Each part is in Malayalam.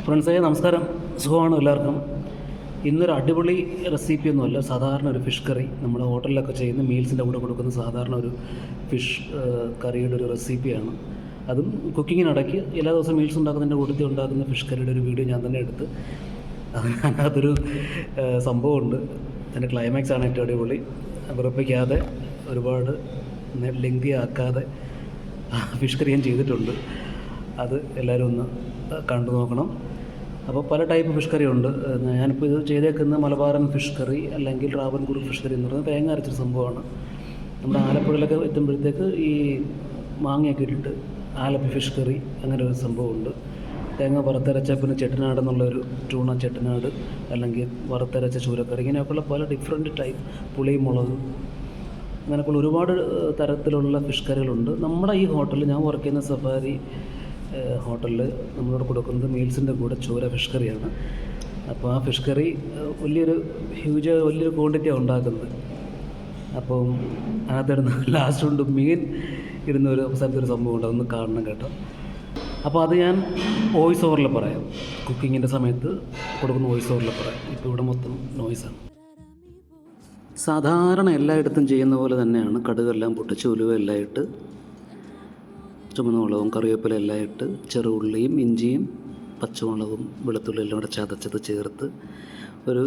ഫ്രണ്ട്സേ നമസ്കാരം, സുഖമാണ് എല്ലാവർക്കും. ഇന്നൊരു അടിപൊളി റെസിപ്പിയൊന്നുമല്ല, സാധാരണ ഒരു ഫിഷ് കറി നമ്മുടെ ഹോട്ടലിലൊക്കെ ചെയ്യുന്ന മീൽസിൻ്റെ കൂടെ കൊടുക്കുന്ന സാധാരണ ഒരു ഫിഷ് കറിയുടെ ഒരു റെസിപ്പിയാണ്. അതും കുക്കിങ്ങിനിടയ്ക്ക് എല്ലാ ദിവസവും മീൽസ് ഉണ്ടാക്കുന്നതിൻ്റെ കൂട്ടത്തിൽ ഉണ്ടാക്കുന്ന ഫിഷ് കറിയുടെ ഒരു വീഡിയോ ഞാൻ തന്നെ എടുത്ത് അതിനകത്തൊരു സംഭവമുണ്ട്. അതിൻ്റെ ക്ലൈമാക്സ് ആണ് ഏറ്റവും അടിപൊളി. വിറപ്പിക്കാതെ ഒരുപാട് ലെങ്തി ആക്കാതെ ഫിഷ് കറി ഞാൻ ചെയ്തിട്ടുണ്ട്. അത് എല്ലാവരും ഒന്ന് കണ്ടു നോക്കണം. അപ്പോൾ പല ടൈപ്പ് ഫിഷ് കറി ഉണ്ട്. ഞാനിപ്പോൾ ഇത് ചെയ്തേക്കുന്ന മലബാറൻ ഫിഷ് കറി അല്ലെങ്കിൽ ട്രാവൻകൂർ ഫിഷ് കറി എന്ന് പറയുന്നത് തേങ്ങ അരച്ചൊരു സംഭവമാണ്. നമ്മുടെ ആലപ്പുഴയിലൊക്കെ എത്തുമ്പോഴത്തേക്ക് ഈ മാങ്ങയൊക്കെ ഇട്ടിട്ട് ആലപ്പി ഫിഷ് കറി അങ്ങനെ ഒരു സംഭവമുണ്ട്. തേങ്ങ വറുത്തരച്ച, പിന്നെ ചെട്ടനാട് എന്നുള്ളൊരു ട്യൂണ ചെട്ടനാട്, അല്ലെങ്കിൽ വറുത്തരച്ച ചൂരക്കറി, ഇങ്ങനെയൊക്കെയുള്ള പല ഡിഫറെൻറ്റ് ടൈപ്പ്, പുളി മുളക്, അങ്ങനെയൊക്കെയുള്ള ഒരുപാട് തരത്തിലുള്ള ഫിഷ് കറികളുണ്ട്. നമ്മുടെ ഈ ഹോട്ടലിൽ, ഞാൻ വർക്ക് ചെയ്യുന്ന സഫാരി ഹോട്ടലിൽ നമ്മളോട് കൊടുക്കുന്നത് മീൽസിൻ്റെ കൂടെ ചൂര ഫിഷ് കറിയാണ്. അപ്പോൾ ആ ഫിഷ് കറി വലിയൊരു ക്വാണ്ടിറ്റിയാണ് ഉണ്ടാക്കുന്നത്. അപ്പം അതിനകത്തിടുന്ന ലാസ്റ്റ് കൊണ്ട് മീൻ ഇടുന്ന ഒരു സ്ഥലത്തൊരു സംഭവമുണ്ട്, അതൊന്ന് കാണണം കേട്ടോ. അപ്പോൾ അത് ഞാൻ വോയിസ് ഓവറിൽ പറയാം, കുക്കിങ്ങിൻ്റെ സമയത്ത് കൊടുക്കുന്ന വോയിസ് ഓവറിൽ പറയാം. ഇപ്പോൾ ഇവിടെ മൊത്തം നോയ്സാണ്. സാധാരണ എല്ലായിടത്തും ചെയ്യുന്ന പോലെ തന്നെയാണ്. കടുകെല്ലാം പൊട്ടിച്ച് ഉലുവെല്ലാം ഇട്ട്, ചുമന്ന മുളകും കറിവേപ്പില എല്ലാം ഇട്ട്, ചെറുള്ളിയും ഇഞ്ചിയും പച്ചമുളകും വെളുത്തുള്ളി എല്ലാം കൂടെ ചതച്ചത് ചേർത്ത് ഒരു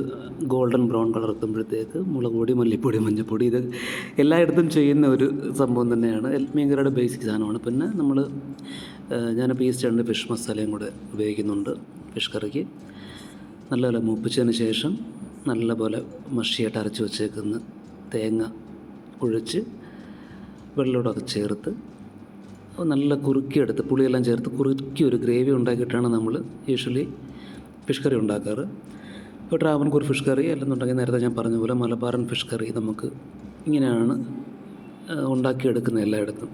ഗോൾഡൻ ബ്രൗൺ കളർ എത്തുമ്പോഴത്തേക്ക് മുളക് പൊടി, മല്ലിപ്പൊടി, മഞ്ഞൾപ്പൊടി, ഇത് എല്ലായിടത്തും ചെയ്യുന്ന ഒരു സംഭവം തന്നെയാണ്. മീൻകറിയുടെ ബേസിക് സാധനമാണ്. പിന്നെ ഞാനിപ്പോൾ ഈസ്റ്റേണിൻ്റെ ഫിഷ് മസാലയും കൂടെ ഉപയോഗിക്കുന്നുണ്ട് ഫിഷ് കറിക്ക്. നല്ലപോലെ മൂപ്പിച്ചതിന് ശേഷം നല്ലപോലെ മഷിയായിട്ട് അരച്ച് വെച്ചേക്കുന്ന തേങ്ങ ഒഴിച്ച് വെള്ളത്തോടൊക്കെ ചേർത്ത് നല്ല കുറുക്കിയെടുത്ത്, പുളിയെല്ലാം ചേർത്ത് കുറുക്കി ഒരു ഗ്രേവി ഉണ്ടാക്കിയിട്ടാണ് നമ്മൾ യൂഷ്വലി ഫിഷ് കറി ഉണ്ടാക്കാറ്. ഇപ്പോൾ ട്രാവൻകൂർ ഫിഷ് കറി അല്ലെന്നുണ്ടെങ്കിൽ നേരത്തെ ഞാൻ പറഞ്ഞ പോലെ മലബാറൻ ഫിഷ് കറി നമുക്ക് ഇങ്ങനെയാണ് ഉണ്ടാക്കിയെടുക്കുന്നത് എല്ലായിടത്തും.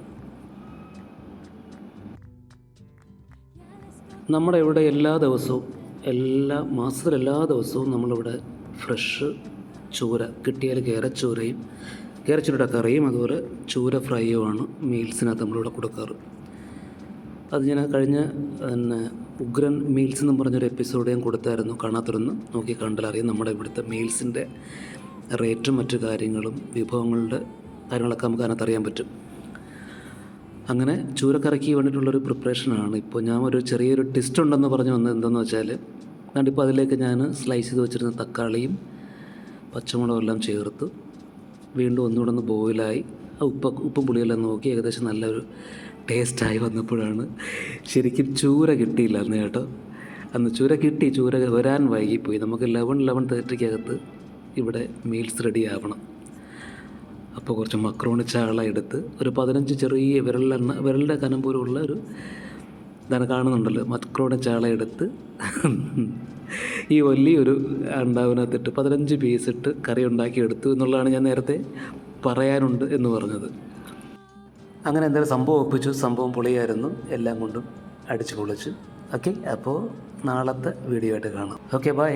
നമ്മുടെ ഇവിടെ എല്ലാ ദിവസവും, മാസത്തിൽ എല്ലാ ദിവസവും നമ്മളിവിടെ ഫ്രഷ് ചൂര കിട്ടിയാൽ കേരച്ചൂരയുടെ കറിയും അതുപോലെ ചൂര ഫ്രൈയുമാണ് മീൽസിനകത്ത് നമ്മളിവിടെ കൊടുക്കാറ്. അത് ഞാൻ കഴിഞ്ഞ ഉഗ്രൻ മീൽസ് എന്നും പറഞ്ഞൊരു എപ്പിസോഡ് ഞാൻ കൊടുത്തായിരുന്നു. കാണാത്തൊന്ന് നോക്കി കണ്ടാലറിയാം നമ്മുടെ ഇവിടുത്തെ മീൽസിൻ്റെ റേറ്റും മറ്റു കാര്യങ്ങളും വിഭവങ്ങളുടെ കാര്യങ്ങളൊക്കെ നമുക്ക് അതിനകത്ത് അറിയാൻ പറ്റും. അങ്ങനെ ചൂരക്കറിക്ക് വേണ്ടിയിട്ടുള്ളൊരു പ്രിപ്പറേഷനാണ്. ഇപ്പോൾ ഞാൻ ഒരു ചെറിയൊരു ട്വിസ്റ്റ് ഉണ്ടെന്ന് പറഞ്ഞു വന്നത് എന്താണെന്ന് വെച്ചാൽ, അതുകൊണ്ടിപ്പോൾ അതിലേക്ക് ഞാൻ സ്ലൈസ് ചെയ്ത് വെച്ചിരുന്ന തക്കാളിയും പച്ചമുളകും എല്ലാം ചേർത്ത് വീണ്ടും ഒന്നുകൂടെ ഒന്ന് ബോയിലായി ഉപ്പും പുളിയെല്ലാം നോക്കി ഏകദേശം നല്ലൊരു ടേസ്റ്റായി വന്നപ്പോഴാണ് ശരിക്കും ചൂര കിട്ടിയില്ലായിരുന്നു കേട്ടോ. അന്ന് ചൂര വരാൻ വൈകിപ്പോയി. നമുക്ക് 11:30 ഇവിടെ മീൽസ് റെഡി ആവണം. അപ്പോൾ കുറച്ച് മക്രോണി ചാള എടുത്ത് ഒരു 15 ചെറിയ വിരലിൻ്റെ കനം പോലുള്ള ഒരു ഇതാണ് കാണുന്നുണ്ടല്ലോ, മക്രോണി ചാള എടുത്ത് ഈ വലിയൊരു അണ്ടാവിനകത്തിട്ട് 15 പീസിട്ട് കറി ഉണ്ടാക്കിയെടുത്തു എന്നുള്ളതാണ് ഞാൻ നേരത്തെ പറയാനുണ്ട് എന്ന് പറഞ്ഞത്. അങ്ങനെ എന്തായാലും സംഭവം ഒപ്പിച്ചു. സംഭവം പൊളിയായിരുന്നു, എല്ലാം കൊണ്ടും അടിച്ചു പൊളിച്ചു. ഓക്കെ, അപ്പോൾ നാളത്തെ വീഡിയോ ആയിട്ട് കാണാം. Okay, by.